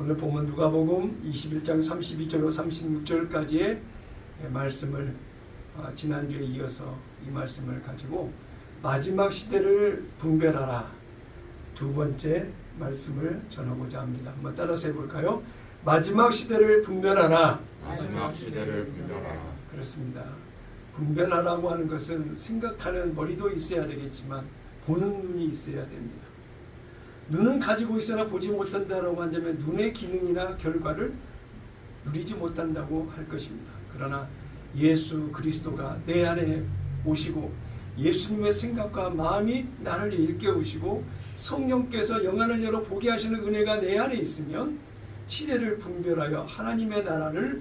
오늘 보면 누가복음 21장 32절로 36절까지의 말씀을 지난주에 이어서 이 말씀을 가지고 마지막 시대를 분별하라 두 번째 말씀을 전하고자 합니다. 한번 따라서 해볼까요? 마지막 시대를 분별하라. 마지막 시대를 분별하라. 그렇습니다. 분별하라고 하는 것은 생각하는 머리도 있어야 되겠지만 보는 눈이 있어야 됩니다. 눈은 가지고 있으나 보지 못한다라고 한다면 눈의 기능이나 결과를 누리지 못한다고 할 것입니다. 그러나 예수 그리스도가 내 안에 오시고 예수님의 생각과 마음이 나를 일깨우시고 성령께서 영안을 열어 보게 하시는 은혜가 내 안에 있으면 시대를 분별하여 하나님의 나라를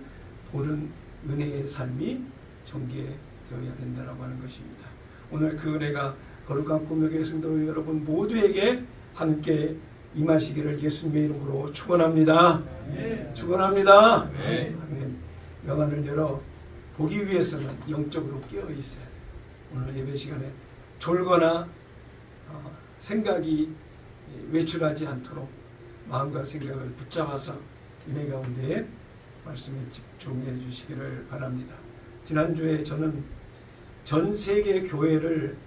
보는 은혜의 삶이 전개되어야 된다고 하는 것입니다. 오늘 그 은혜가 거룩한 꿈역의 성도 여러분 모두에게 함께 임하시기를 예수님의 이름으로 축원합니다. 축원합니다. 아멘. 영안을 열어 보기 위해서는 영적으로 깨어 있어야 돼요. 오늘 예배 시간에 졸거나 생각이 외출하지 않도록 마음과 생각을 붙잡아서 은혜 가운데 말씀에 집중해 주시기를 바랍니다. 지난주에 저는 전 세계 교회를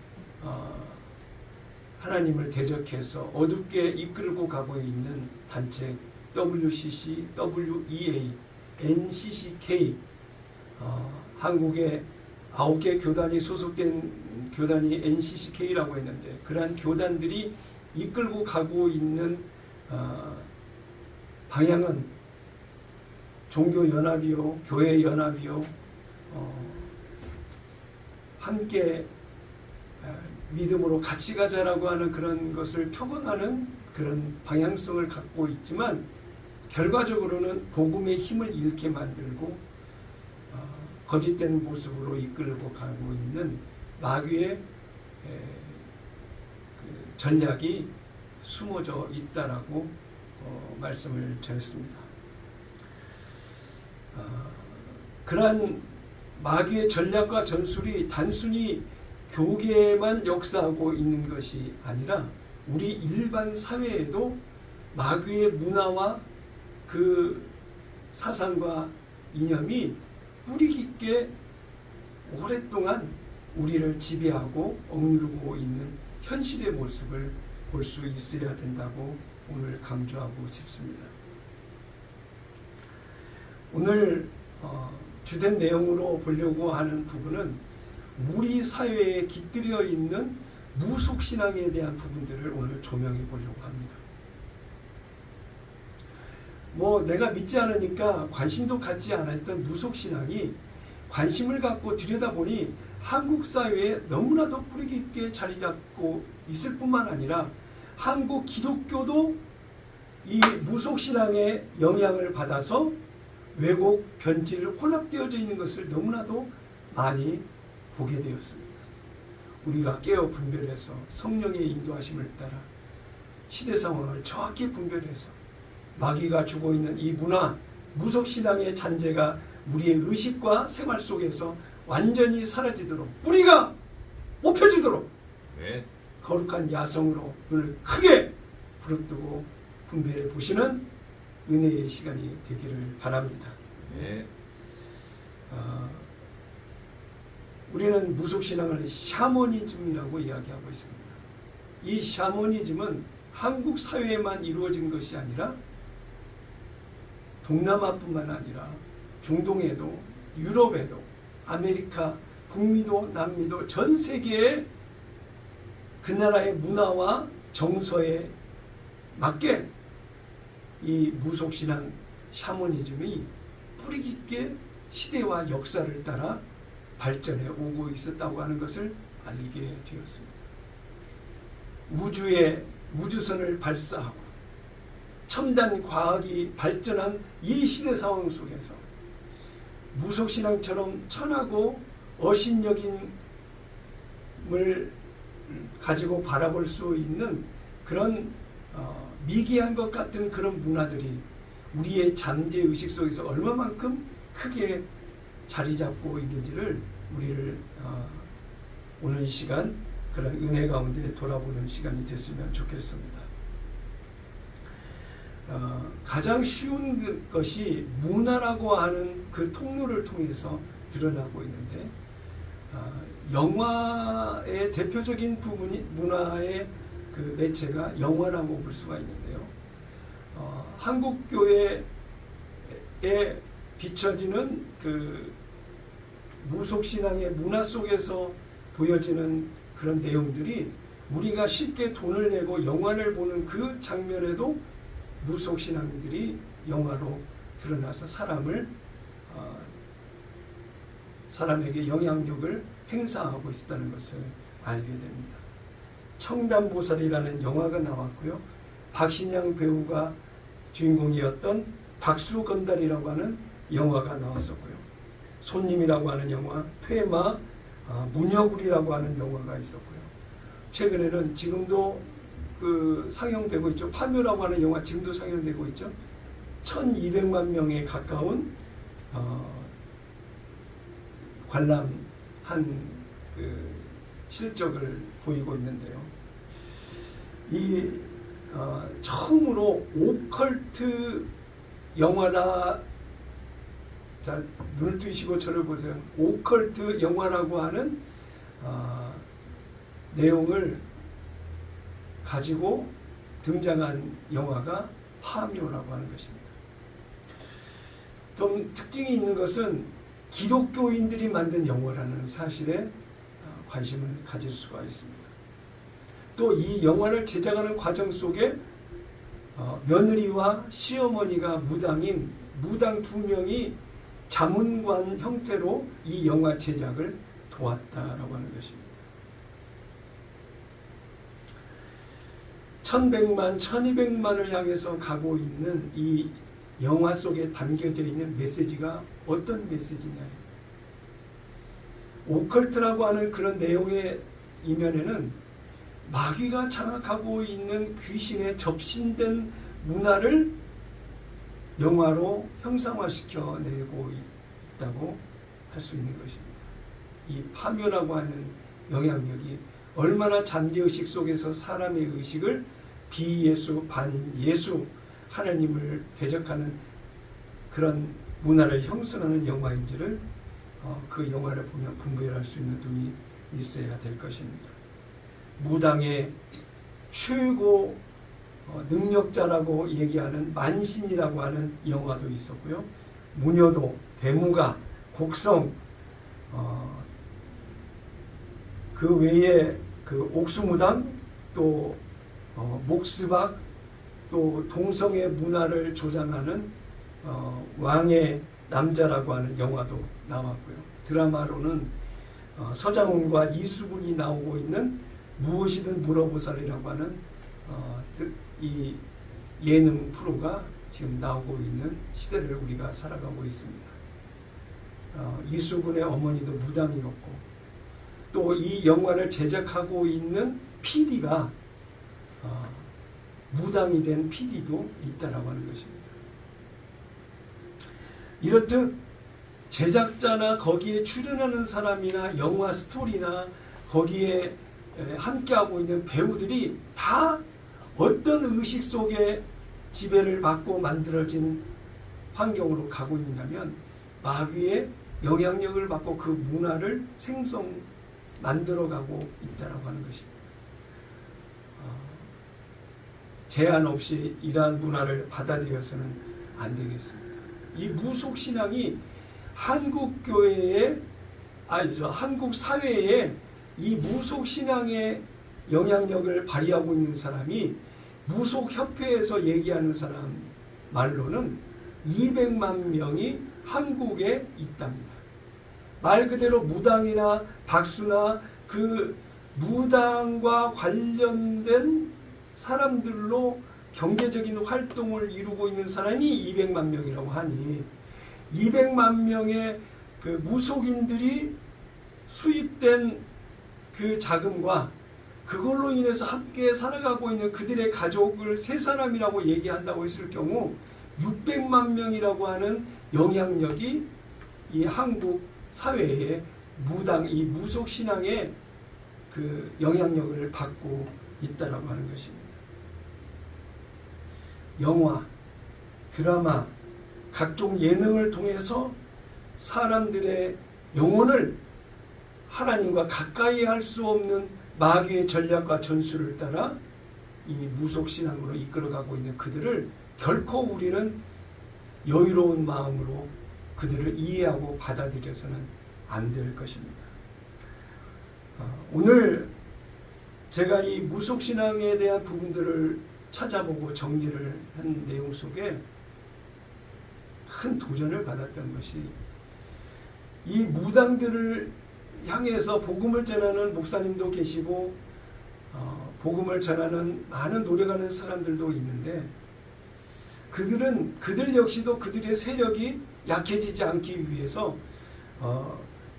하나님을 대적해서 어둡게 이끌고 가고 있는 단체 WCC, WEA, NCCK 한국의 9개 교단이 소속된 교단이 NCCK라고 했는데 그러한 교단들이 이끌고 가고 있는 방향은 종교연합이요 교회연합이요 함께 믿음으로 같이 가자라고 하는 그런 것을 표방하는 그런 방향성을 갖고 있지만 결과적으로는 복음의 힘을 잃게 만들고 거짓된 모습으로 이끌고 가고 있는 마귀의 전략이 숨어져 있다라고 말씀을 드렸습니다. 그러한 마귀의 전략과 전술이 단순히 교계에만 역사하고 있는 것이 아니라 우리 일반 사회에도 마귀의 문화와 그 사상과 이념이 뿌리 깊게 오랫동안 우리를 지배하고 억누르고 있는 현실의 모습을 볼 수 있어야 된다고 오늘 강조하고 싶습니다. 오늘 주된 내용으로 보려고 하는 부분은 우리 사회에 깃들여 있는 무속신앙에 대한 부분들을 오늘 조명해 보려고 합니다. 내가 믿지 않으니까 관심도 갖지 않았던 무속신앙이 관심을 갖고 들여다보니 한국 사회에 너무나도 뿌리 깊게 자리 잡고 있을 뿐만 아니라 한국 기독교도 이 무속신앙의 영향을 받아서 왜곡, 변질, 혼합되어져 있는 것을 너무나도 많이 보게 되었습니다. 우리가 깨어 분별해서 성령의 인도하심을 따라 시대 상황을 정확히 분별해서 마귀가 주고 있는 이 문화, 무속신앙의 잔재가 우리의 의식과 생활 속에서 완전히 사라지도록 뿌리가 뽑혀지도록 거룩한 야성으로 눈을 크게 부릅뜨고 분별해 보시는 은혜의 시간이 되기를 바랍니다. 우리는 무속신앙을 샤머니즘이라고 이야기하고 있습니다. 이 샤머니즘은 한국 사회에만 이루어진 것이 아니라 동남아뿐만 아니라 중동에도 유럽에도 아메리카, 북미도 남미도 전 세계의 그 나라의 문화와 정서에 맞게 이 무속신앙 샤머니즘이 뿌리 깊게 시대와 역사를 따라 발전해 오고 있었다고 하는 것을 알게 되었습니다. 우주에 우주선을 발사하고 첨단 과학이 발전한 이 시대 상황 속에서 무속신앙처럼 천하고 어신여김을 가지고 바라볼 수 있는 그런 미개한 것 같은 그런 문화들이 우리의 잠재의식 속에서 얼마만큼 크게 자리 잡고 있는지를 우리를 오늘 이 시간 그런 은혜 가운데 돌아보는 시간이 됐으면 좋겠습니다. 가장 쉬운 것이 문화라고 하는 그 통로를 통해서 드러나고 있는데 영화의 대표적인 부분이 문화의 그 매체가 영화라고 볼 수가 있는데요. 한국 교회에 비춰지는 그 무속신앙의 문화 속에서 보여지는 그런 내용들이 우리가 쉽게 돈을 내고 영화를 보는 그 장면에도 무속신앙들이 영화로 드러나서 사람에게 영향력을 행사하고 있다는 것을 알게 됩니다. 청담보살이라는 영화가 나왔고요. 박신양 배우가 주인공이었던 박수건달이라고 하는 영화가 나왔었고요. 손님이라고 하는 영화, 퇴마, 문여굴이라고 하는 영화가 있었고요. 최근에는 지금도 상영되고 있죠. 파묘라고 하는 영화 지금도 상영되고 있죠. 1200만 명에 가까운 관람한 그 실적을 보이고 있는데요. 처음으로 오컬트 영화다. 자, 눈을 뜨시고 저를 보세요. 오컬트 영화라고 하는 내용을 가지고 등장한 영화가 파묘라고 하는 것입니다. 좀 특징이 있는 것은 기독교인들이 만든 영화라는 사실에 관심을 가질 수가 있습니다. 또 이 영화를 제작하는 과정 속에 며느리와 시어머니가 무당인 무당 2명이 자문관 형태로 이 영화 제작을 도왔다라고 하는 것입니다. 1100만, 1200만을 향해서 가고 있는 이 영화 속에 담겨져 있는 메시지가 어떤 메시지냐. 오컬트라고 하는 그런 내용의 이면에는 마귀가 장악하고 있는 귀신에 접신된 문화를 영화로 형상화시켜 내고 있다고 할 수 있는 것입니다. 이 파묘라고 하는 영향력이 얼마나 잠재의식 속에서 사람의 의식을 비예수, 반예수, 하나님을 대적하는 그런 문화를 형성하는 영화인지를 그 영화를 보면 분별할 수 있는 눈이 있어야 될 것입니다. 무당의 최고 능력자라고 얘기하는 만신이라고 하는 영화도 있었고요. 무녀도, 대무가, 곡성, 그 외에 그 옥수무당, 또 목스박, 또 동성애 문화를 조장하는 왕의 남자라고 하는 영화도 나왔고요. 드라마로는 서장훈과 이수근이 나오고 있는 무엇이든 물어보살이라고 하는 이 예능 프로가 지금 나오고 있는 시대를 우리가 살아가고 있습니다. 이수근의 어머니도 무당이었고 또 이 영화를 제작하고 있는 PD가 무당이 된 PD도 있다라고 하는 것입니다. 이렇듯 제작자나 거기에 출연하는 사람이나 영화 스토리나 거기에 함께하고 있는 배우들이 다 어떤 의식 속에 지배를 받고 만들어진 환경으로 가고 있느냐면 마귀의 영향력을 받고 그 문화를 만들어가고 있다라고 하는 것입니다. 제한 없이 이러한 문화를 받아들여서는 안 되겠습니다. 이 무속신앙이 한국 사회에 이 무속신앙의 영향력을 발휘하고 있는 사람이 무속협회에서 얘기하는 사람 말로는 200만 명이 한국에 있답니다. 말 그대로 무당이나 박수나 그 무당과 관련된 사람들로 경제적인 활동을 이루고 있는 사람이 200만 명이라고 하니 200만 명의 그 무속인들이 수입된 그 자금과 그걸로 인해서 함께 살아가고 있는 그들의 가족을 세 사람이라고 얘기한다고 했을 경우 600만 명이라고 하는 영향력이 이 한국 사회에 이 무속신앙의 그 영향력을 받고 있다라고 하는 것입니다. 영화, 드라마, 각종 예능을 통해서 사람들의 영혼을 하나님과 가까이 할 수 없는 마귀의 전략과 전술을 따라 이 무속신앙으로 이끌어가고 있는 그들을 결코 우리는 여유로운 마음으로 그들을 이해하고 받아들여서는 안 될 것입니다. 오늘 제가 이 무속신앙에 대한 부분들을 찾아보고 정리를 한 내용 속에 큰 도전을 받았던 것이 이 무당들을 향해서 복음을 전하는 목사님도 계시고 복음을 전하는 많은 노력하는 사람들도 있는데 그들 역시도 그들의 세력이 약해지지 않기 위해서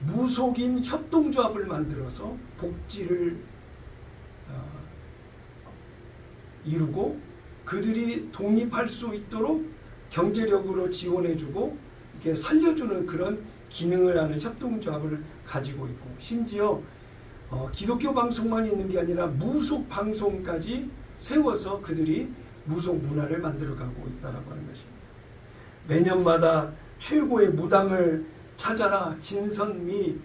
무속인 협동조합을 만들어서 복지를 이루고 그들이 독립할 수 있도록 경제력으로 지원해주고 이렇게 살려주는 그런 기능을 하는 협동조합을 가지고 있고 심지어 기독교 방송만 있는 게 아니라 무속 방송까지 세워서 그들이 무속 문화를 만들어가고 있다고 하는 것입니다. 매년마다 최고의 무당을 찾아라 진선미를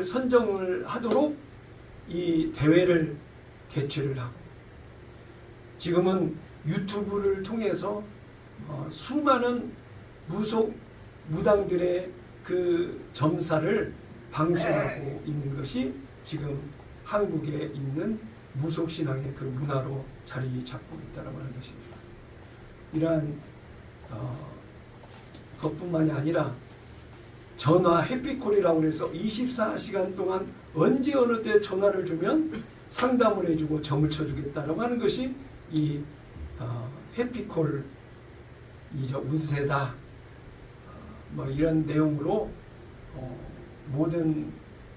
선정을 하도록 이 대회를 개최를 하고 지금은 유튜브를 통해서 수많은 무속 무당들의 그 점사를 방송하고 있는 것이 지금 한국에 있는 무속신앙의 그 문화로 자리 잡고 있다고 하는 것입니다. 이러한 것뿐만이 아니라 전화 해피콜이라고 해서 24시간 동안 언제 어느 때 전화를 주면 상담을 해주고 점을 쳐주겠다라고 하는 것이 이 해피콜 이저 운세다 뭐 이런 내용으로 모든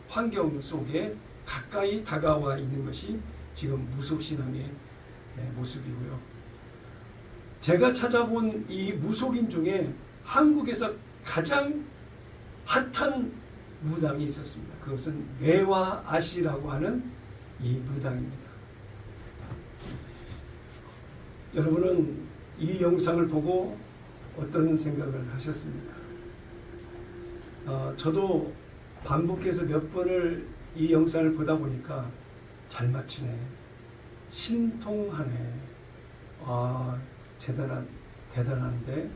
환경 속에 가까이 다가와 있는 것이 지금 무속신앙의 모습이고요. 제가 찾아본 이 무속인 중에 한국에서 가장 핫한 무당이 있었습니다. 그것은 매화 아씨라고 하는 이 무당입니다. 여러분은 이 영상을 보고 어떤 생각을 하셨습니까? 저도 반복해서 몇 번을 이 영상을 보다 보니까 잘 맞추네, 신통하네, 대단한데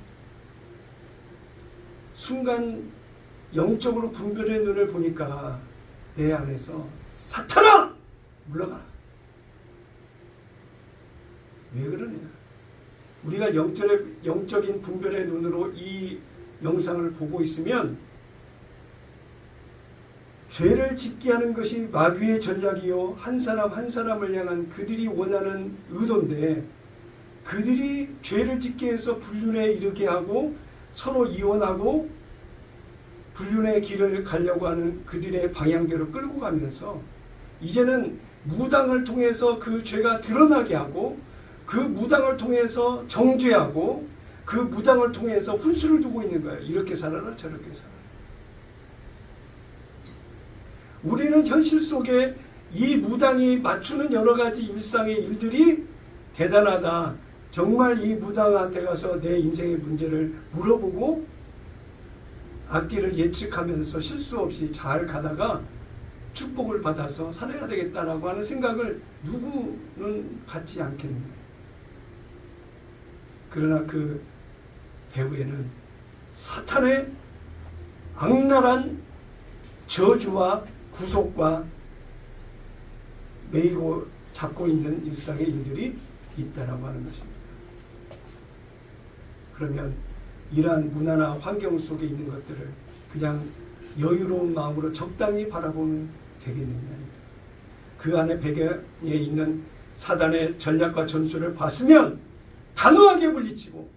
순간 영적으로 분별의 눈을 보니까 내 안에서 사탄아! 물러가라. 왜 그러냐? 우리가 영적인 분별의 눈으로 이 영상을 보고 있으면 죄를 짓게 하는 것이 마귀의 전략이요 한 사람 한 사람을 향한 그들이 원하는 의도인데 그들이 죄를 짓게 해서 불륜에 이르게 하고 서로 이혼하고 불륜의 길을 가려고 하는 그들의 방향대로 끌고 가면서 이제는 무당을 통해서 그 죄가 드러나게 하고 그 무당을 통해서 정죄하고 그 무당을 통해서 훈수를 두고 있는 거예요. 이렇게 살아라 저렇게 살아라. 우리는 현실 속에 이 무당이 맞추는 여러 가지 일상의 일들이 대단하다. 정말 이 무당한테 가서 내 인생의 문제를 물어보고 앞길을 예측하면서 실수 없이 잘 가다가 축복을 받아서 살아야 되겠다라고 하는 생각을 누구는 갖지 않겠느냐. 그러나 그 배후에는 사탄의 악랄한 저주와 구속과 매이고 잡고 있는 일상의 일들이 있다라고 하는 것입니다. 그러면 이러한 문화나 환경 속에 있는 것들을 그냥 여유로운 마음으로 적당히 바라보면 되겠느냐. 그 안에 배경에 있는 사단의 전략과 전술을 봤으면 단호하게 물리치고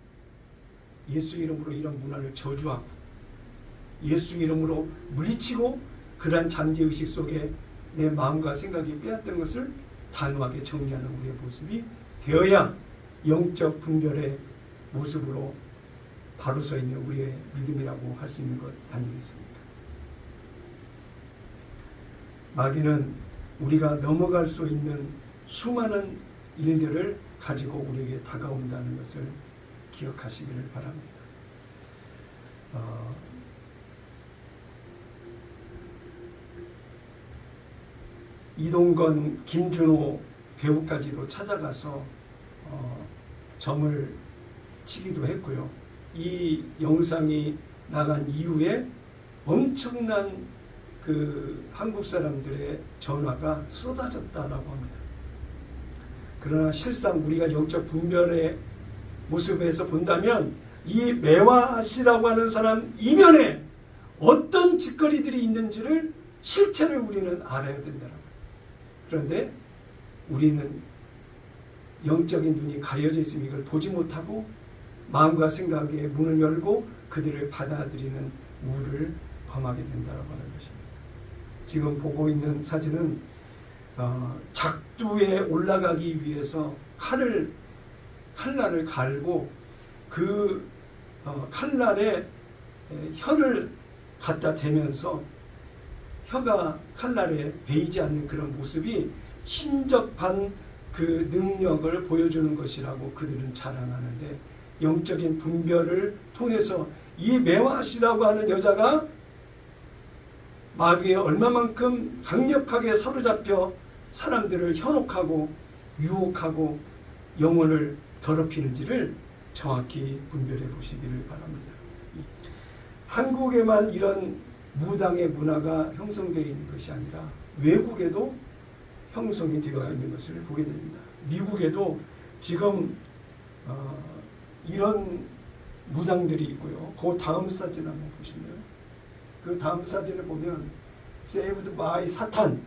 예수 이름으로 이런 문화를 저주하고 예수 이름으로 물리치고 그러한 잠재의식 속에 내 마음과 생각이 빼앗던 것을 단호하게 정리하는 우리의 모습이 되어야 영적 분별의 모습으로 바로 서 있는 우리의 믿음이라고 할 수 있는 것 아니겠습니까? 마귀는 우리가 넘어갈 수 있는 수많은 일들을 가지고 우리에게 다가온다는 것을 기억하시기를 바랍니다. 이동건, 김준호 배우까지도 찾아가서 점을 치기도 했고요. 이 영상이 나간 이후에 엄청난 그 한국 사람들의 전화가 쏟아졌다라고 합니다. 그러나 실상 우리가 영적 분별의 모습에서 본다면 이 매화씨라고 하는 사람 이면에 어떤 짓거리들이 있는지를 실체를 우리는 알아야 된다는 거예요. 그런데 우리는 영적인 눈이 가려져 있으면 이걸 보지 못하고 마음과 생각에 문을 열고 그들을 받아들이는 우를 범하게 된다고 하는 것입니다. 지금 보고 있는 사진은 작두에 올라가기 위해서 칼날을 갈고 그 칼날에 혀를 갖다 대면서 혀가 칼날에 베이지 않는 그런 모습이 신접한 그 능력을 보여주는 것이라고 그들은 자랑하는데, 영적인 분별을 통해서 이 매화씨라고 하는 여자가 마귀에 얼마만큼 강력하게 사로잡혀 사람들을 현혹하고 유혹하고 영혼을 더럽히는지를 정확히 분별해 보시기를 바랍니다. 한국에만 이런 무당의 문화가 형성되어 있는 것이 아니라 외국에도 형성이 되어 있는 것을 보게 됩니다. 미국에도 지금 이런 무당들이 있고요. 그 다음 사진 한번 보시면, 그 다음 사진을 보면 Saved by 사탄,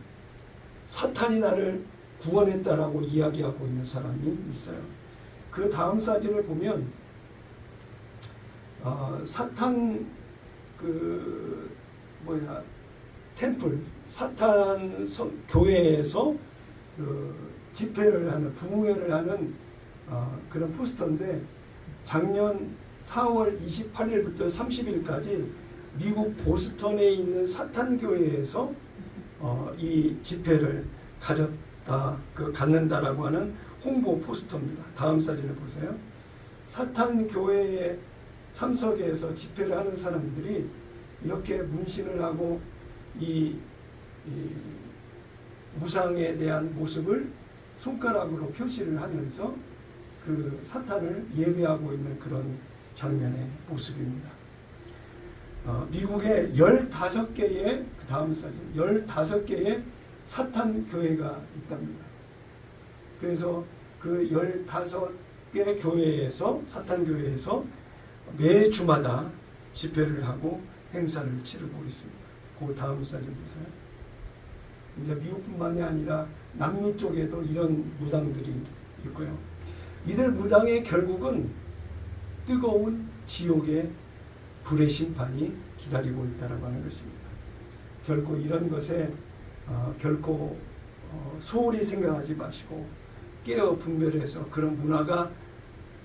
사탄이 나를 구원했다라고 이야기하고 있는 사람이 있어요. 그 다음 사진을 보면 사탄 템플, 사탄 교회에서 집회를 하는, 부흥회를 하는 그런 포스터인데, 작년 4월 28일부터 30일까지 미국 보스턴에 있는 사탄 교회에서 이 집회를 갖는다라고 하는 홍보 포스터입니다. 다음 사진을 보세요. 사탄 교회에 참석해서 집회를 하는 사람들이 이렇게 문신을 하고 이 우상에 대한 모습을 손가락으로 표시를 하면서 그 사탄을 예배하고 있는 그런 장면의 모습입니다. 미국에 15개의, 그 다음 사진, 15개의 사탄 교회가 있답니다. 그래서 그 15개 교회에서, 사탄 교회에서 매주마다 집회를 하고 행사를 치르고 있습니다. 그 다음 사진 보세요. 이제 미국뿐만이 아니라 남미 쪽에도 이런 무당들이 있고요. 이들 무당의 결국은 뜨거운 지옥의 불의 심판이 기다리고 있다고 하는 것입니다. 결코 이런 것에 결코 소홀히 생각하지 마시고 깨어 분별해서 그런 문화가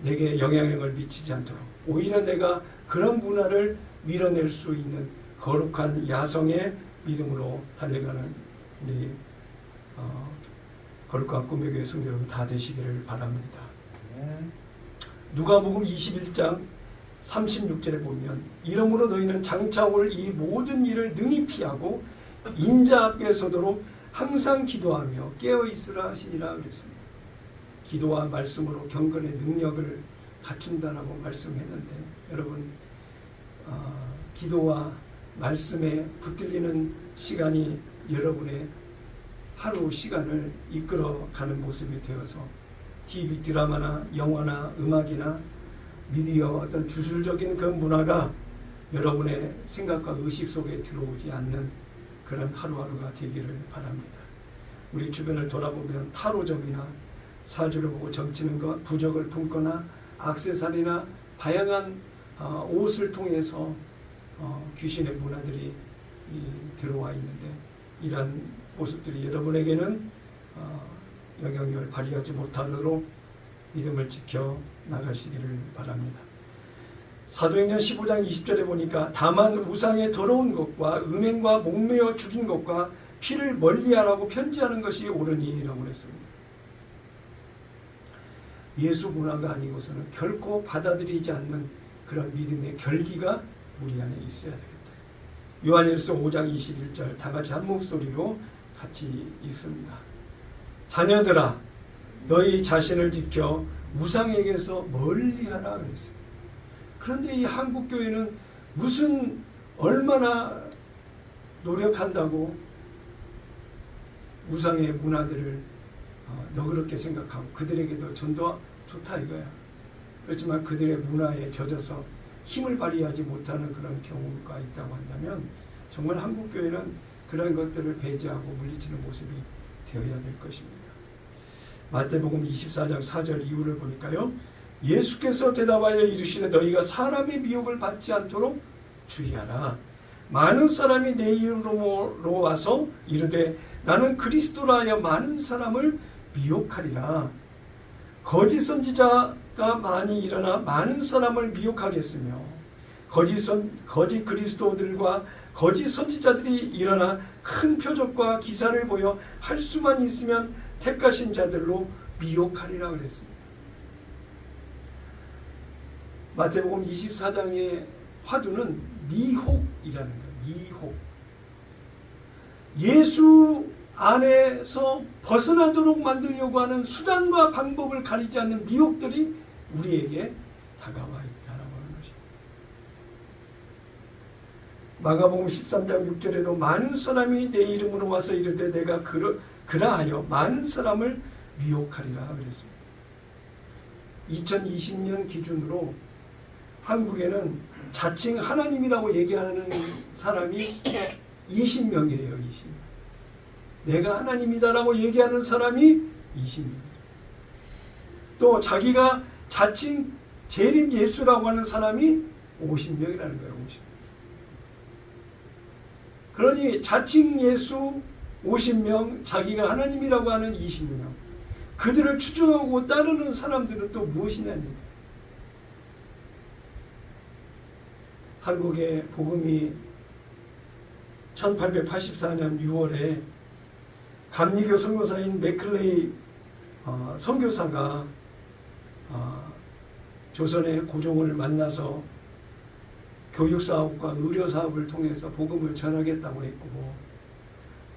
내게 영향력을 미치지 않도록, 오히려 내가 그런 문화를 밀어낼 수 있는 거룩한 야성의 믿음으로 달려가는 우리 거룩한 꿈의 교회 성도 여러분 다 되시기를 바랍니다. 누가복음 21장 36절에 보면, 이러므로 너희는 장차 올 이 모든 일을 능히 피하고 인자 앞에 서도록 항상 기도하며 깨어 있으라 하시니라 그랬습니다. 기도와 말씀으로 경건의 능력을 갖춘다라고 말씀했는데, 여러분 기도와 말씀에 붙들리는 시간이 여러분의 하루 시간을 이끌어가는 모습이 되어서 TV 드라마나 영화나 음악이나 미디어 어떤 주술적인 그 문화가 여러분의 생각과 의식 속에 들어오지 않는 그런 하루하루가 되기를 바랍니다. 우리 주변을 돌아보면 타로점이나 사주를 보고 점치는 것, 부적을 품거나 액세서리나 다양한 옷을 통해서 귀신의 문화들이 들어와 있는데, 이러한 모습들이 여러분에게는 영향력을 발휘하지 못하도록 믿음을 지켜 나가시기를 바랍니다. 사도행전 15장 20절에 보니까 다만 우상의 더러운 것과 음행과 목매어 죽인 것과 피를 멀리하라고 편지하는 것이 옳으니라고 했습니다. 예수 문화가 아니고서는 결코 받아들이지 않는 그런 믿음의 결기가 우리 안에 있어야 되겠다. 요한일서 5장 21절 다 같이 한 목소리로 같이 읽습니다. 자녀들아 너희 자신을 지켜 우상에게서 멀리하라 그랬어요. 그런데 이 한국교회는 무슨 얼마나 노력한다고 우상의 문화들을 너그럽게 생각하고 그들에게도 전도 좋다 이거야. 그렇지만 그들의 문화에 젖어서 힘을 발휘하지 못하는 그런 경우가 있다고 한다면 정말 한국교회는 그런 것들을 배제하고 물리치는 모습이 되어야 될 것입니다. 마태복음 24장 4절 이후를 보니까요. 예수께서 대답하여 이르시되 너희가 사람의 미혹을 받지 않도록 주의하라. 많은 사람이 내 이름으로 와서 이르되 나는 그리스도라 하여 많은 사람을 미혹하리라. 거짓 선지자가 많이 일어나 많은 사람을 미혹하겠으며 거짓 그리스도들과 거짓 선지자들이 일어나 큰 표적과 기사를 보여 할 수만 있으면 택하신 자들로 미혹하리라 그랬습니다. 마태복음 24장의 화두는 미혹이라는 거예요. 미혹. 예수 안에서 벗어나도록 만들려고 하는 수단과 방법을 가리지 않는 미혹들이 우리에게 다가와 있다라고 하는 것입니다. 마가복음 13장 6절에도 많은 사람이 내 이름으로 와서 이르되 내가 그라하여 많은 사람을 미혹하리라 그랬습니다. 2020년 기준으로 한국에는 자칭 하나님이라고 얘기하는 사람이 20명이에요. 20명. 내가 하나님이다라고 얘기하는 사람이 20명. 또 자기가 자칭 재림 예수라고 하는 사람이 50명이라는 거예요. 50명. 그러니 자칭 예수 50명, 자기가 하나님이라고 하는 20명. 그들을 추종하고 따르는 사람들은 또 무엇이냐니? 한국의 복음이 1884년 6월에 감리교 선교사인 맥클레이 선교사가 조선의 고종을 만나서 교육사업과 의료사업을 통해서 복음을 전하겠다고 했고,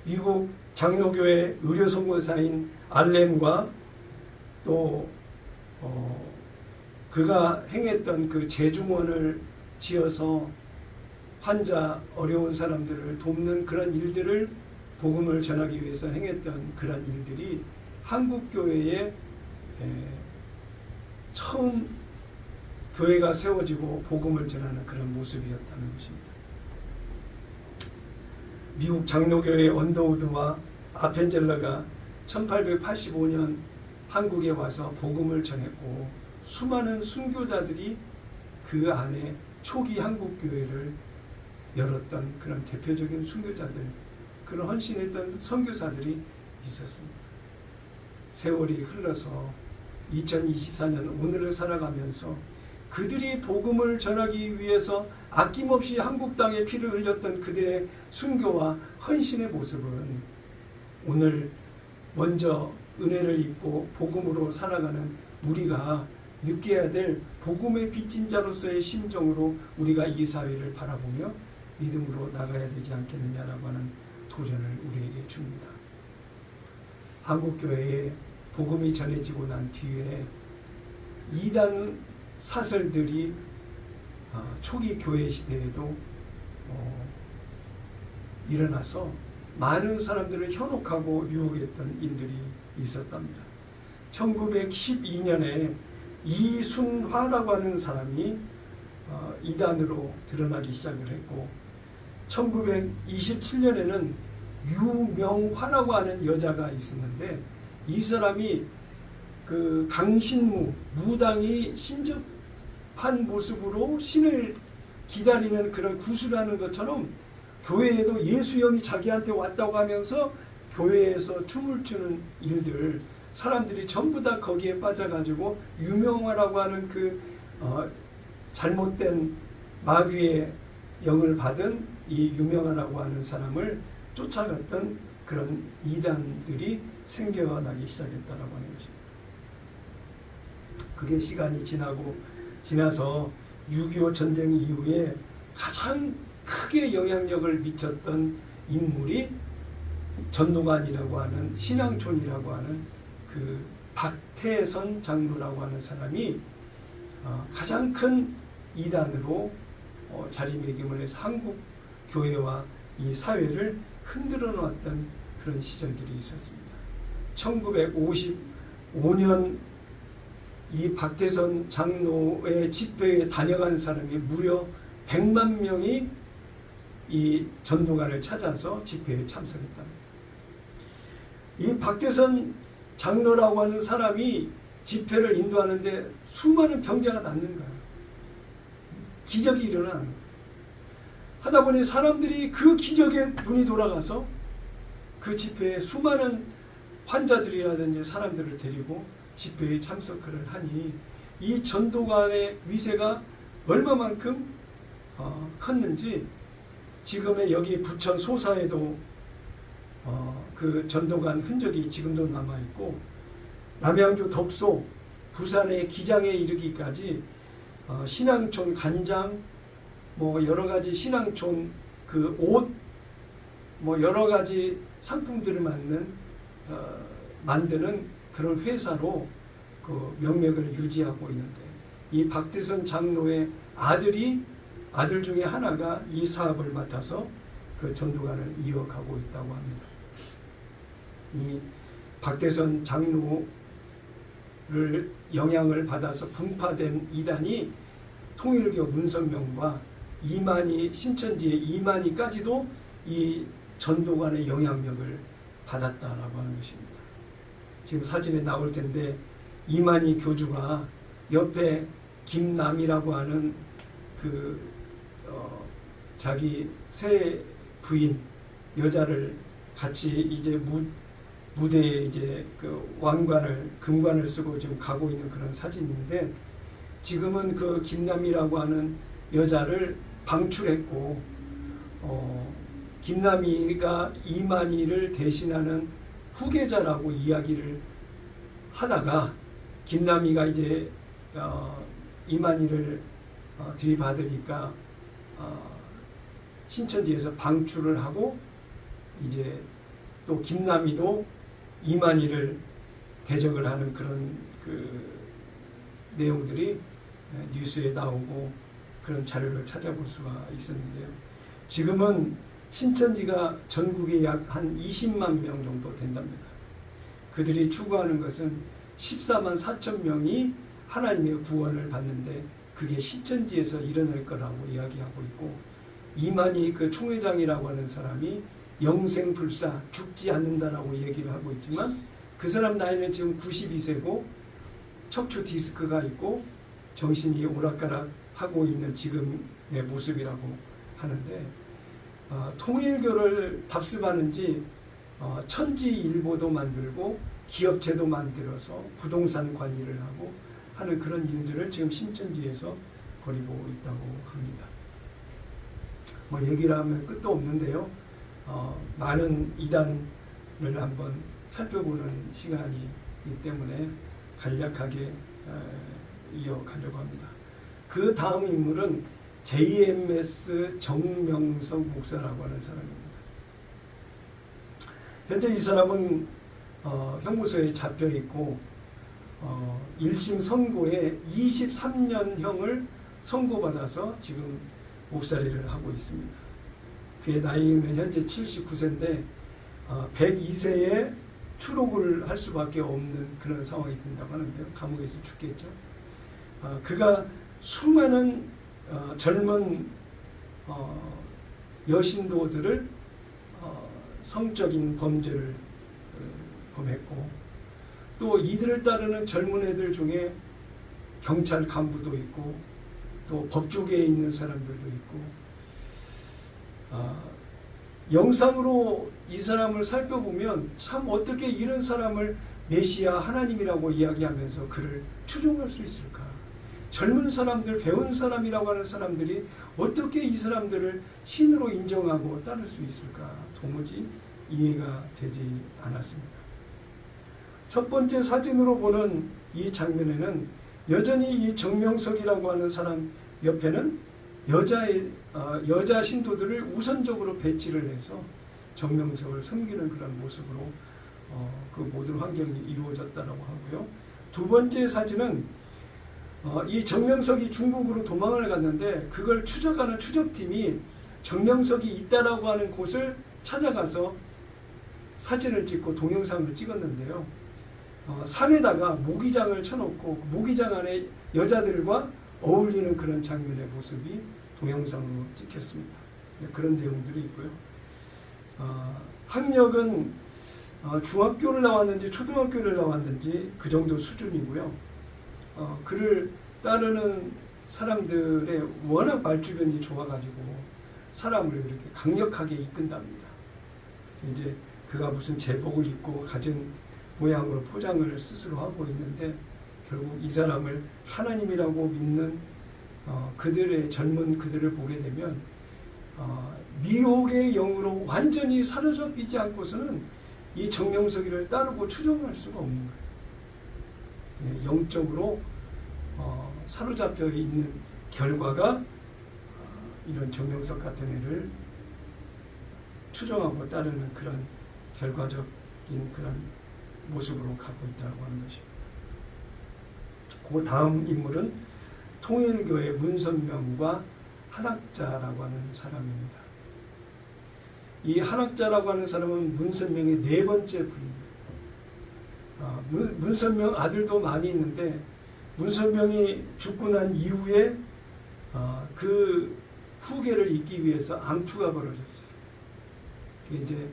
미국 장로교회 의료선교사인 알렌과 또 그가 행했던 그 재중원을 지어서 환자, 어려운 사람들을 돕는 그런 일들을 복음을 전하기 위해서 행했던 그런 일들이 한국교회에 처음 교회가 세워지고 복음을 전하는 그런 모습이었다는 것입니다. 미국 장로교회 언더우드와 아펜젤러가 1885년 한국에 와서 복음을 전했고, 수많은 순교자들이 그 안에 초기 한국교회를 열었던 그런 대표적인 순교자들, 그런 헌신했던 선교사들이 있었습니다. 세월이 흘러서 2024년 오늘을 살아가면서 그들이 복음을 전하기 위해서 아낌없이 한국 땅에 피를 흘렸던 그들의 순교와 헌신의 모습은 오늘 먼저 은혜를 입고 복음으로 살아가는 우리가 느껴야 될 복음의 빚진 자로서의 심정으로 우리가 이 사회를 바라보며 믿음으로 나가야 되지 않겠느냐라고 하는 도전을 우리에게 줍니다. 한국교회에 복음이 전해지고 난 뒤에 이단 사설들이 초기 교회 시대에도 일어나서 많은 사람들을 현혹하고 유혹했던 일들이 있었답니다. 1912년에 이순화라고 하는 사람이 이단으로 드러나기 시작을 했고, 1927년에는 유명화라고 하는 여자가 있었는데, 이 사람이 그 강신무, 무당이 신접한 모습으로 신을 기다리는 그런 구슬하는 것처럼 교회에도 예수형이 자기한테 왔다고 하면서 교회에서 춤을 추는 일들, 사람들이 전부 다 거기에 빠져가지고 유명화라고 하는 그 잘못된 마귀의 영을 받은 이 유명화라고 하는 사람을 쫓아갔던 그런 이단들이 생겨나기 시작했다라고 하는 것입니다. 그게 시간이 지나서 6.25 전쟁 이후에 가장 크게 영향력을 미쳤던 인물이 전도관이라고 하는 신앙촌이라고 하는 그 박태선 장로라고 하는 사람이 가장 큰 이단으로 자리매김을 해서 한국 교회와 이 사회를 흔들어 놓았던 그런 시절들이 있었습니다. 1955년 이 박태선 장로의 집회에 다녀간 사람이 무려 100만 명이 이 전도관을 찾아서 집회에 참석했답니다. 이 박태선 장로라고 하는 사람이 집회를 인도하는데 수많은 병자가 낫는 거예요. 기적이 일어나는 거예요. 하다 보니 사람들이 그 기적에 눈이 돌아가서 그 집회에 수많은 환자들이라든지 사람들을 데리고 집회에 참석을 하니 이 전도관의 위세가 얼마만큼 컸는지 지금의 여기 부천 소사에도 그 전도관 흔적이 지금도 남아있고 남양주 덕소, 부산의 기장에 이르기까지 신앙촌 간장, 뭐 여러 가지 신앙촌 그 옷, 뭐 여러 가지 상품들을 만드는 그런 회사로 그 명맥을 유지하고 있는데 이 박태선 장로의 아들 중에 하나가 이 사업을 맡아서 그 전도관을 이어가고 있다고 합니다. 이 박태선 장로를 영향을 받아서 분파된 이단이 통일교 문선명과 이만희 신천지의 이만희까지도 이 전도관의 영향력을 받았다라고 하는 것입니다. 지금 사진에 나올 텐데 이만희 교주가 옆에 김남이라고 하는 그 자기 새 부인 여자를 같이 이제 무대에 이제 그 금관을 쓰고 지금 가고 있는 그런 사진인데 지금은 그 김남이라고 하는 여자를 방출했고 김남이가 이만희를 대신하는 후계자라고 이야기를 하다가 김남이가 이제 이만희를 들이받으니까 신천지에서 방출을 하고 이제 또 김남이도 이만희를 대적을 하는 그런 그 내용들이 뉴스에 나오고 그런 자료를 찾아볼 수가 있었는데요. 지금은 신천지가 전국에 약 한 20만 명 정도 된답니다. 그들이 추구하는 것은 14만 4천 명이 하나님의 구원을 받는데 그게 신천지에서 일어날 거라고 이야기하고 있고 이만희 그 총회장이라고 하는 사람이 영생불사 죽지 않는다라고 얘기를 하고 있지만 그 사람 나이는 지금 92세고 척추 디스크가 있고 정신이 오락가락하고 있는 지금의 모습이라고 하는데 통일교를 답습하는지 천지일보도 만들고 기업체도 만들어서 부동산 관리를 하고 하는 그런 일들을 지금 신천지에서 벌이고 있다고 합니다. 뭐 얘기를 하면 끝도 없는데요. 많은 이단을 한번 살펴보는 시간이기 때문에 간략하게 이어가려고 합니다. 그 다음 인물은 JMS 정명석 목사라고 하는 사람입니다. 현재 이 사람은 형무소에 잡혀 있고 1심 선고에 23년형을 선고받아서 지금 옥살이를 하고 있습니다. 그의 나이는 현재 79세인데 102세에 추록을 할 수밖에 없는 그런 상황이 된다고 하는데요. 감옥에서 죽겠죠. 그가 수많은 젊은 여신도들을 성적인 범죄를 범했고 또 이들을 따르는 젊은 애들 중에 경찰 간부도 있고 또 법조계에 있는 사람들도 있고 영상으로 이 사람을 살펴보면 참 어떻게 이런 사람을 메시아 하나님이라고 이야기하면서 그를 추종할 수 있을까? 젊은 사람들, 배운 사람이라고 하는 사람들이 어떻게 이 사람들을 신으로 인정하고 따를 수 있을까? 도무지 이해가 되지 않았습니다. 첫 번째 사진으로 보는 이 장면에는 여전히 이 정명석이라고 하는 사람 옆에는 여자 신도들을 우선적으로 배치를 해서 정명석을 섬기는 그런 모습으로 그 모든 환경이 이루어졌다고 하고요. 두 번째 사진은 이 정명석이 중국으로 도망을 갔는데 그걸 추적하는 추적팀이 정명석이 있다라고 하는 곳을 찾아가서 사진을 찍고 동영상을 찍었는데요. 산에다가 모기장을 쳐놓고 모기장 안에 여자들과 어울리는 그런 장면의 모습이 동영상으로 찍혔습니다. 그런 내용들이 있고요. 학력은 중학교를 나왔는지 초등학교를 나왔는지 그 정도 수준이고요. 그를 따르는 사람들의 워낙 말주변이 좋아가지고 사람을 이렇게 강력하게 이끈답니다. 이제 그가 무슨 제복을 입고 가진 모양으로 포장을 스스로 하고 있는데 결국 이 사람을 하나님이라고 믿는 그들의 젊은 그들을 보게 되면 미혹의 영으로 완전히 사로잡히지 않고서는 이 정명석이를 따르고 추종할 수가 없는 거예요. 영적으로 사로잡혀 있는 결과가 이런 정명석 같은 애를 추종하고 따르는 그런 결과적인 그런 모습으로 가고 있다고 하는 것입니다. 그 다음 인물은 통일교의 문선명과 한학자라고 하는 사람입니다. 이 한학자라고 하는 사람은 문선명의 네 번째 부인입니다. 문선명 아들도 많이 있는데 문선명이 죽고 난 이후에 그 후계를 잇기 위해서 암투가 벌어졌어요. 이제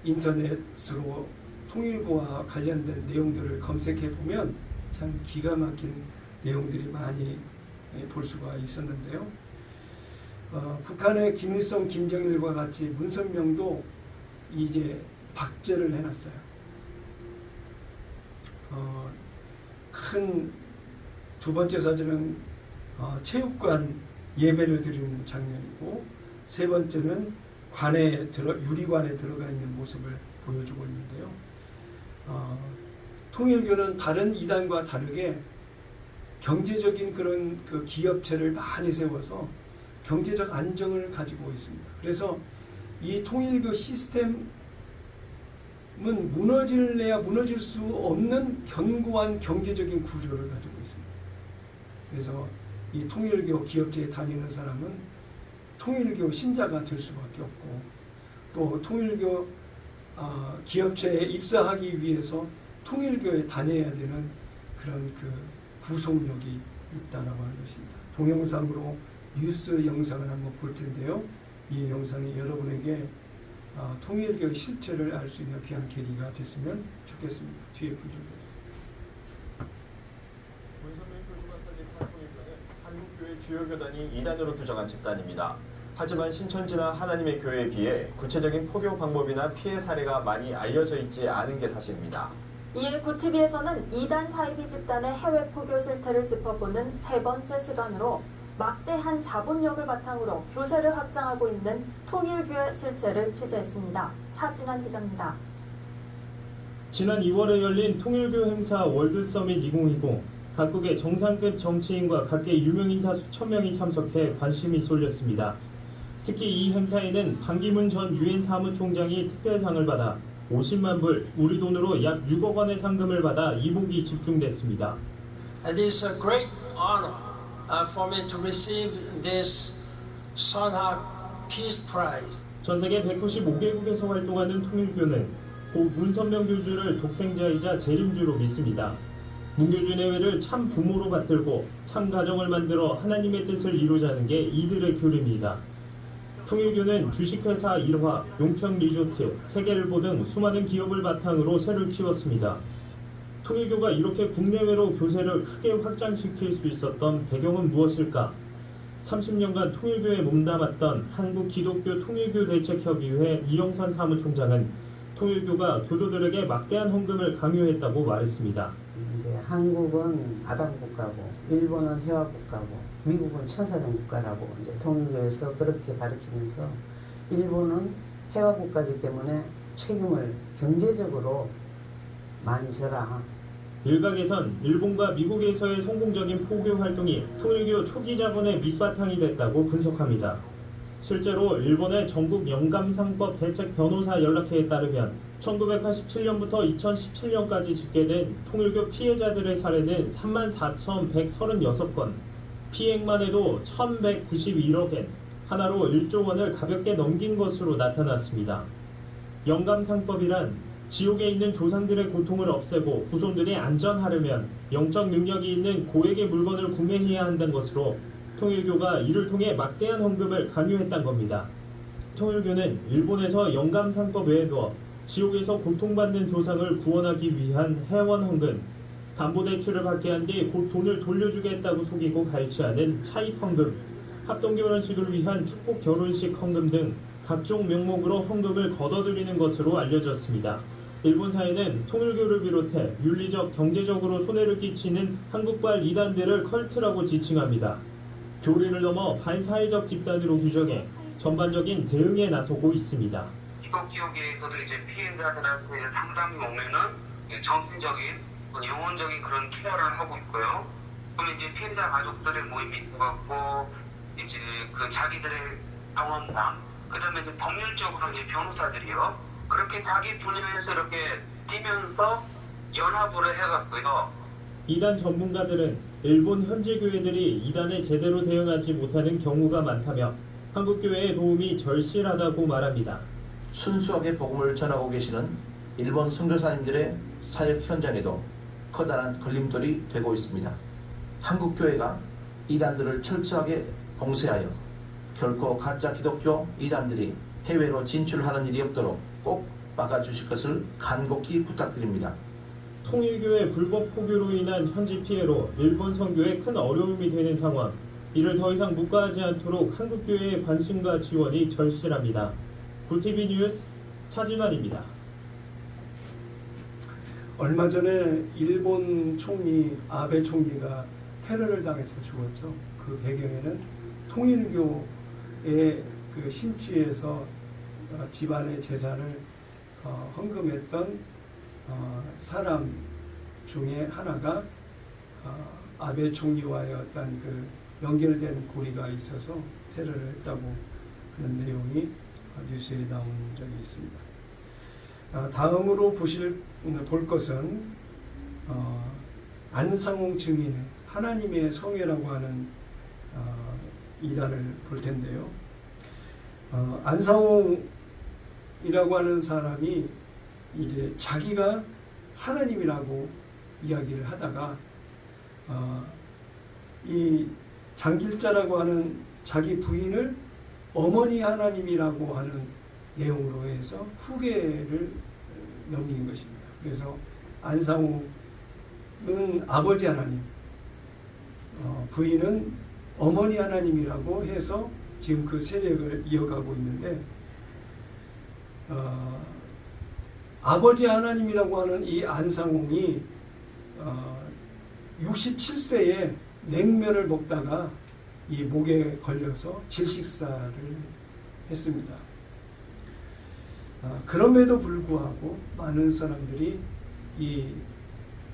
인터넷으로 통일교와 관련된 내용들을 검색해 보면 참 기가 막힌 내용들이 많이 볼 수가 있었는데요. 북한의 김일성, 김정일과 같이 문선명도 이제 박제를 해놨어요. 큰 두 번째 사진은 체육관 예배를 드리는 장면이고 세 번째는 유리관에 들어가 있는 모습을 보여주고 있는데요. 통일교는 다른 이단과 다르게 경제적인 그런 그 기업체를 많이 세워서 경제적 안정을 가지고 있습니다. 그래서 이 통일교 시스템은 무너질래야 무너질 수 없는 견고한 경제적인 구조를 가지고 있습니다. 그래서 이 통일교 기업체에 다니는 사람은 통일교 신자가 될 수밖에 없고 또 통일교 기업체에 입사하기 위해서 통일교에 다녀야 되는 그런 그 구속력이 있다라고 하는 것입니다. 동영상으로 뉴스 영상을 한번 볼 텐데요. 이 영상이 여러분에게 통일교의 실체를 알 수 있는 귀한 계기가 됐으면 좋겠습니다. 뒤에 분 좀 보세요. 문선명 교주가 사진한 통일교는 한국교회 주요 교단이 이단으로 규정한 집단입니다. 하지만 신천지나 하나님의 교회에 비해 구체적인 포교 방법이나 피해 사례가 많이 알려져 있지 않은 게 사실입니다. 이에 구TV에서는 이단 사이비 집단의 해외 포교 실태를 짚어보는 세 번째 시간으로 막대한 자본력을 바탕으로 교세를 확장하고 있는 통일교의 실체를 취재했습니다. 차진환 기자입니다. 지난 2월에 열린 통일교 행사 월드서밋 2020, 각국의 정상급 정치인과 각계 유명인사 수천 명이 참석해 관심이 쏠렸습니다. 특히 이 행사에는 반기문 전 유엔 사무총장이 특별상을 받아 50만 불, 우리 돈으로 약 6억 원의 상금을 받아 이목이 집중됐습니다. It is a great honor for me to receive this Sonhak Peace Prize. 전 세계 195개국에서 활동하는 통일교는 고 문선명 교주를 독생자이자 재림주로 믿습니다. 문 교주 내외를 참 부모로 받들고 참 가정을 만들어 하나님의 뜻을 이루자는 게 이들의 교리입니다. 통일교는 주식회사 일화, 용평 리조트, 세계일보 등 수많은 기업을 바탕으로 새를 키웠습니다. 통일교가 이렇게 국내외로 교세를 크게 확장시킬 수 있었던 배경은 무엇일까? 30년간 통일교에 몸담았던 한국기독교 통일교대책협의회 이영선 사무총장은 통일교가 교도들에게 막대한 헌금을 강요했다고 말했습니다. 이제 한국은 아담 국가고 일본은 해화 국가고 미국은 천사전 국가라고 이제 통일교에서 그렇게 가르치면서 일본은 해화 국가이기 때문에 책임을 경제적으로 많이 져라. 일각에선 일본과 미국에서의 성공적인 포교 활동이 통일교 초기 자본의 밑바탕이 됐다고 분석합니다. 실제로 일본의 전국 영감상법 대책 변호사 연락회에 따르면 1987년부터 2017년까지 집계된 통일교 피해자들의 사례는 34,136건, 피해액만 해도 1,191억엔, 하나로 1조 원을 가볍게 넘긴 것으로 나타났습니다. 영감상법이란 지옥에 있는 조상들의 고통을 없애고 후손들이 안전하려면 영적 능력이 있는 고액의 물건을 구매해야 한다는 것으로 통일교가 이를 통해 막대한 헌금을 강요했던 겁니다. 통일교는 일본에서 영감상법 외에도 지옥에서 고통받는 조상을 구원하기 위한 회원 헌금, 담보대출을 받게 한 뒤 곧 돈을 돌려주겠다고 속이고 갈취하는 차입 헌금, 합동결혼식을 위한 축복 결혼식 헌금 등 각종 명목으로 헌금을 걷어들이는 것으로 알려졌습니다. 일본 사회는 통일교를 비롯해 윤리적, 경제적으로 손해를 끼치는 한국발 이단들을 컬트라고 지칭합니다. 교리를 넘어 반사회적 집단으로 규정해 전반적인 대응에 나서고 있습니다. 이번 기업에서도 이제 피해자들한테 상담이 오면은 정신적인, 영혼적인 그런 케어를 하고 있고요. 그러면 이제 피해자 가족들의 모임이 있어갖고 이제 그 자기들의 당원당, 그다음에 이제 법률적으로 이제 변호사들이요. 그렇게 자기 분야에서 이렇게 뛰면서 연합을 해갖고요. 이단 전문가들은 일본 현지 교회들이 이단에 제대로 대응하지 못하는 경우가 많다며 한국교회의 도움이 절실하다고 말합니다. 순수하게 복음을 전하고 계시는 일본 선교사님들의 사역 현장에도 커다란 걸림돌이 되고 있습니다. 한국교회가 이단들을 철저하게 봉쇄하여 결코 가짜 기독교 이단들이 해외로 진출하는 일이 없도록 꼭 막아주실 것을 간곡히 부탁드립니다. 통일교의 불법 포교로 인한 현지 피해로 일본 선교에 큰 어려움이 되는 상황, 이를 더 이상 묵과하지 않도록 한국교회의 관심과 지원이 절실합니다. 구TV 뉴스 차진환입니다. 얼마 전에 일본 총리 아베 총리가 테러를 당해서 죽었죠. 그 배경에는 통일교의 그 심취에서 집안의 재산을 헌금했던 사람 중에 하나가 아베 총리와의 어떤 그 연결된 고리가 있어서 테러를 했다고 하는 내용이 뉴스에 나온 적이 있습니다. 다음으로 볼 것은 안상홍 증인의 하나님의 성회라고 하는 이단을 볼 텐데요. 안상홍이라고 하는 사람이 이제 자기가 하나님이라고 이야기를 하다가 이 장길자라고 하는 자기 부인을 어머니 하나님이라고 하는 내용으로 해서 후계를 넘긴 것입니다. 그래서 안상홍은 아버지 하나님, 부인은 어머니 하나님이라고 해서 지금 그 세력을 이어가고 있는데 아버지 하나님이라고 하는 이 안상홍이 67세에 냉면을 먹다가 이 목에 걸려서 질식사를 했습니다. 그럼에도 불구하고 많은 사람들이 이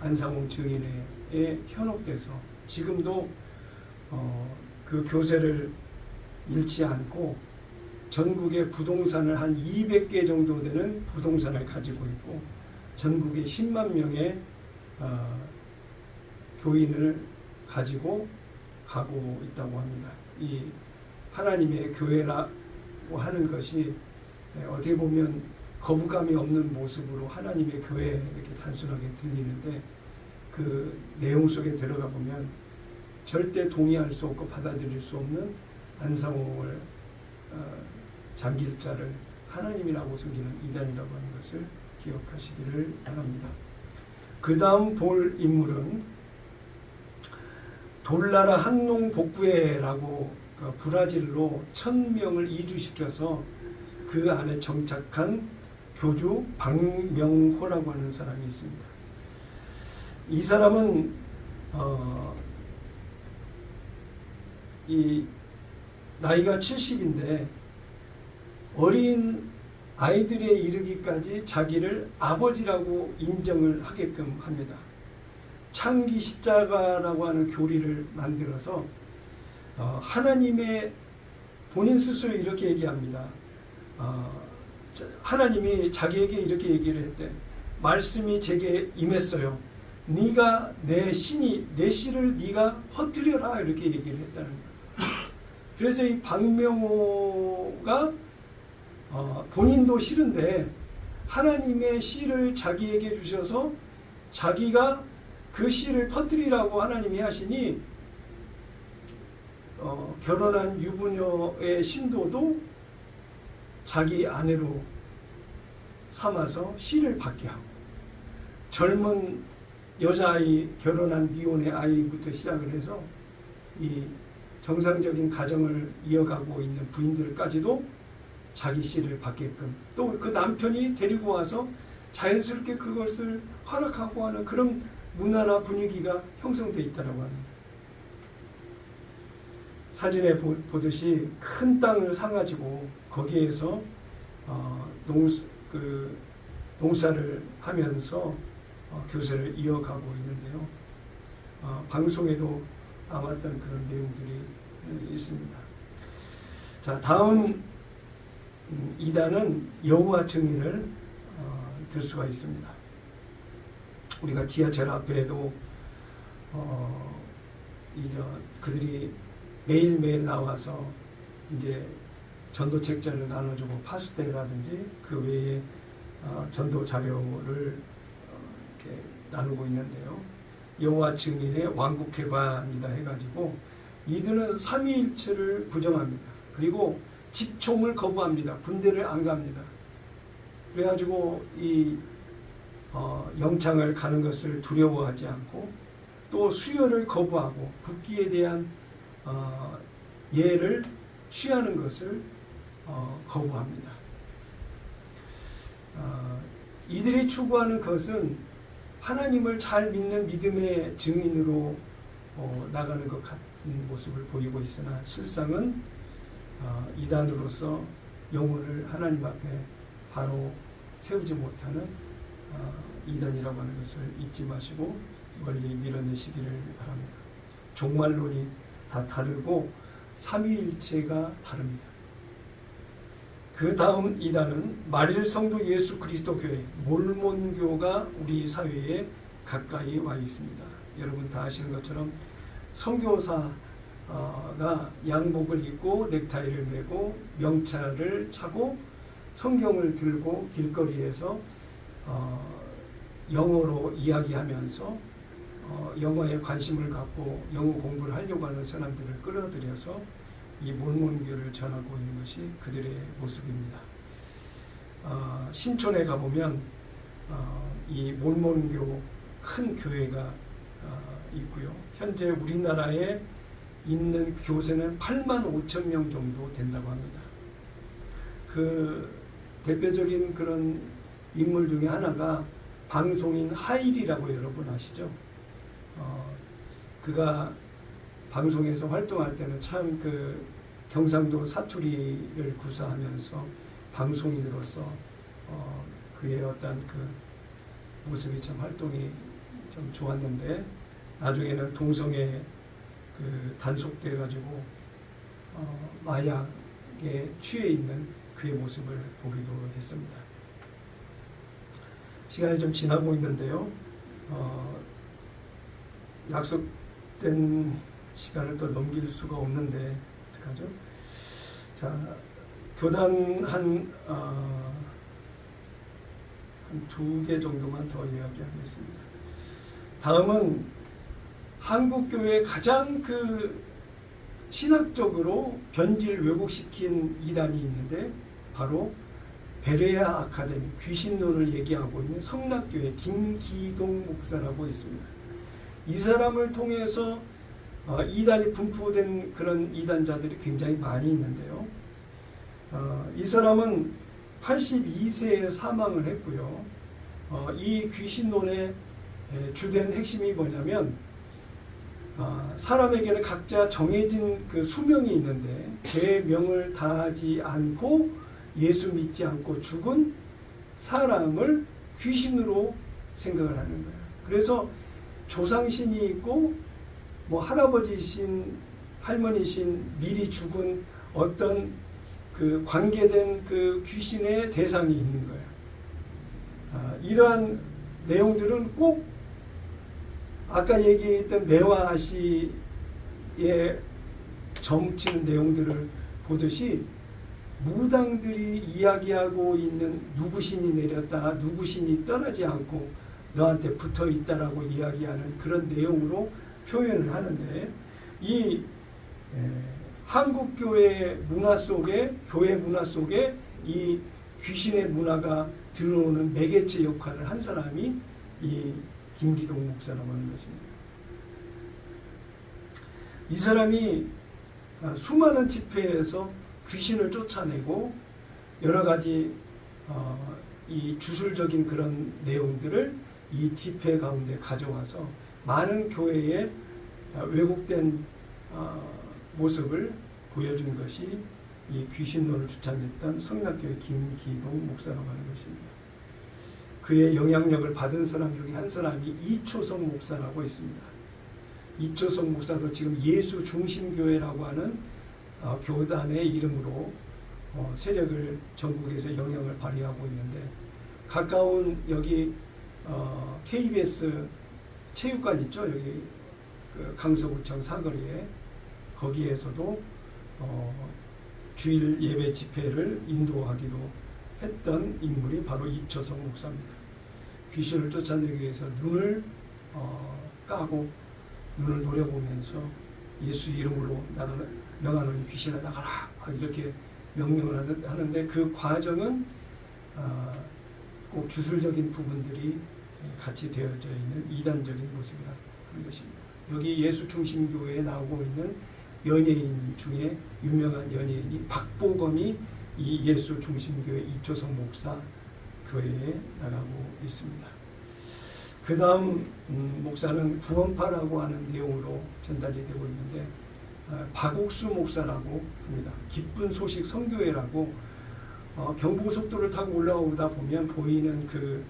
안상홍 증인에 현혹돼서 지금도 그 교세를 잃지 않고 전국의 부동산을 한 200개 정도 되는 부동산을 가지고 있고 전국에 10만 명의 교인을 가지고 가고 있다고 합니다. 이 하나님의 교회라고 하는 것이 어떻게 보면 거부감이 없는 모습으로 하나님의 교회 이렇게 단순하게 들리는데 그 내용 속에 들어가 보면 절대 동의할 수 없고 받아들일 수 없는 안상홍을 장길자를 하나님이라고 섬기는 이단이라고 하는 것을 기억하시기를 바랍니다. 그 다음 볼 인물은 돌나라 한농복구회라고 브라질로 1000명을 이주시켜서 그 안에 정착한 교주 박명호라고 하는 사람이 있습니다. 이 사람은 이 나이가 70인데 어린 아이들에 이르기까지 자기를 아버지라고 인정을 하게끔 합니다. 창기 십자가라고 하는 교리를 만들어서 하나님의 본인 스스로 이렇게 얘기합니다. 하나님이 자기에게 이렇게 얘기를 했대. 말씀이 제게 임했어요. 네가 내 씨를 네가 퍼뜨려라 이렇게 얘기를 했다는 거예요. 그래서 이 박명호가 본인도 싫은데 하나님의 씨를 자기에게 주셔서 자기가 그 씨를 퍼뜨리라고 하나님이 하시니 결혼한 유부녀의 신도도 자기 아내로 삼아서 씨를 받게 하고 젊은 여자아이 결혼한 미혼의 아이부터 시작을 해서 이 정상적인 가정을 이어가고 있는 부인들까지도 자기 씨를 받게끔 또 그 남편이 데리고 와서 자연스럽게 그것을 허락하고 하는 그런 문화나 분위기가 형성되어 있다고 하는 거예요. 사진에 보듯이 큰 땅을 사가지고 거기에서 농사를 하면서 교세를 이어가고 있는데요. 방송에도 나왔던 그런 내용들이 있습니다. 자, 다음 2단은 여호와 증인을 들 수가 있습니다. 우리가 지하철 앞에도 그들이 매일매일 나와서 이제 전도 책자를 나눠주고 파수대라든지 그 외에 전도 자료를 이렇게 나누고 있는데요. 여호와 증인의 왕국회관이다 해가지고 이들은 삼위일체를 부정합니다. 그리고 집총을 거부합니다. 군대를 안 갑니다. 그래가지고 이 영창을 가는 것을 두려워하지 않고 또 수혈을 거부하고 국기에 대한 예를 취하는 것을 거부합니다. 이들이 추구하는 것은 하나님을 잘 믿는 믿음의 증인으로 나가는 것 같은 모습을 보이고 있으나 실상은 이단으로서 영혼을 하나님 앞에 바로 세우지 못하는 이단이라고 하는 것을 잊지 마시고 멀리 밀어내시기를 바랍니다. 종말론이 다 다르고 삼위일체가 다릅니다. 그 다음 이단은 말일 성도 예수 그리스도 교회 몰몬교가 우리 사회에 가까이 와 있습니다. 여러분 다 아시는 것처럼 선교사가 양복을 입고 넥타이를 메고 명찰을 차고 성경을 들고 길거리에서 영어로 이야기하면서 영어에 관심을 갖고 영어 공부를 하려고 하는 사람들을 끌어들여서 이 몰몬교를 전하고 있는 것이 그들의 모습입니다. 신촌에 가보면 이 몰몬교 큰 교회가 있고요. 현재 우리나라에 있는 교세는 8만 5천 명 정도 된다고 합니다. 그 대표적인 그런 인물 중에 하나가 방송인 하일이라고 여러분 아시죠? 그가 방송에서 활동할 때는 참 그 경상도 사투리를 구사하면서 방송인으로서 그의 어떤 그 모습이 참 활동이 좀 좋았는데 나중에는 동성애 그 단속돼 가지고 마약에 취해 있는 그의 모습을 보기도 했습니다. 시간이 좀 지나고 있는데요. 약속된 시간을 또 넘길 수가 없는데 어떡하죠? 자, 교단 한 2개 정도만 더 이야기하겠습니다. 다음은 한국교회 가장 그 신학적으로 변질 왜곡시킨 이단이 있는데 바로 베레아 아카데미 귀신론을 얘기하고 있는 성락교회 김기동 목사라고 있습니다. 이 사람을 통해서 이단이 분포된 그런 이단자들이 굉장히 많이 있는데요. 이 사람은 82세에 사망을 했고요. 이 귀신론의 주된 핵심이 뭐냐면 사람에게는 각자 정해진 그 수명이 있는데 제 명을 다하지 않고 예수 믿지 않고 죽은 사람을 귀신으로 생각을 하는 거예요. 그래서 조상신이 있고 뭐 할아버지신 할머니신 미리 죽은 어떤 그 관계된 그 귀신의 대상이 있는 거예요. 이러한 내용들은 꼭 아까 얘기했던 매화시의 점치는 내용들을 보듯이 무당들이 이야기하고 있는 누구 신이 내렸다, 누구 신이 떠나지 않고 너한테 붙어 있다라고 이야기하는 그런 내용으로 표현을 하는데, 이 한국교회 문화 속에, 교회 문화 속에 이 귀신의 문화가 들어오는 매개체 역할을 한 사람이 이 김기동 목사라고 하는 것입니다. 이 사람이 수많은 집회에서 귀신을 쫓아내고 여러 가지 이 주술적인 그런 내용들을 이 집회 가운데 가져와서 많은 교회에 왜곡된 모습을 보여준 것이 이 귀신론을 주창했던 성락교회 김기동 목사라고 하는 것입니다. 그의 영향력을 받은 사람 중에 한 사람이 이초성 목사라고 있습니다. 이초성 목사도 지금 예수 중심교회라고 하는 교단의 이름으로 세력을 전국에서 영향을 발휘하고 있는데, 가까운 여기 KBS 체육관 있죠, 여기 그 강서구청 사거리에, 거기에서도 주일 예배 집회를 인도하기도 했던 인물이 바로 이초성 목사입니다. 귀신을 쫓아내기 위해서 눈을 까고 눈을 노려보면서 예수 이름으로 명하는 귀신아 나가라 이렇게 명령을 하는데, 그 과정은 꼭 주술적인 부분들이 같이 되어져 있는 이단적인 모습이라 하는 것입니다. 여기 예수 중심교회에 나오고 있는 연예인 중에 유명한 연예인이 박보검이 이 예수 중심교회 이초성 목사 교회에 나가고 있습니다. 그 다음 목사는 구원파라고 하는 내용으로 전달이 되고 있는데, 박옥수 목사라고 합니다. 기쁜 소식 선교회라고 경부고속도로를 타고 올라오다 보면 보이는 그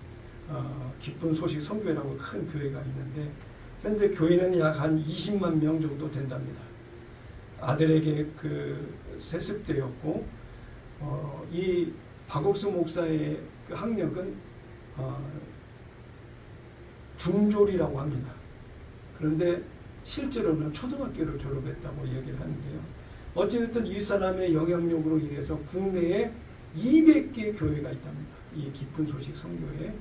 기쁜 소식 선교회라고 큰 교회가 있는데, 현재 교회는 약 한 20만 명 정도 된답니다. 아들에게 그 세습되었고, 이 박옥수 목사의 그 학력은 중졸이라고 합니다. 그런데 실제로는 초등학교를 졸업했다고 얘기를 하는데요. 어찌됐든 이 사람의 영향력으로 인해서 국내에 200개 교회가 있답니다. 이 기쁜 소식 선교회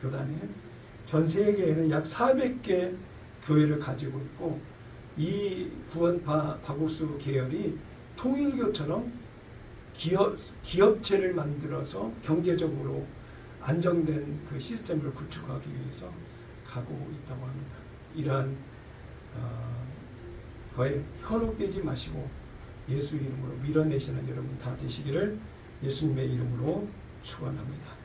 교단에 전 세계에는 약 400개 교회를 가지고 있고, 이 구원파 박옥수 계열이 통일교처럼 기업체를 만들어서 경제적으로 안정된 그 시스템을 구축하기 위해서 가고 있다고 합니다. 이러한 거에 현혹되지 마시고 예수 이름으로 밀어내시는 여러분 다 되시기를 예수님의 이름으로 축원합니다.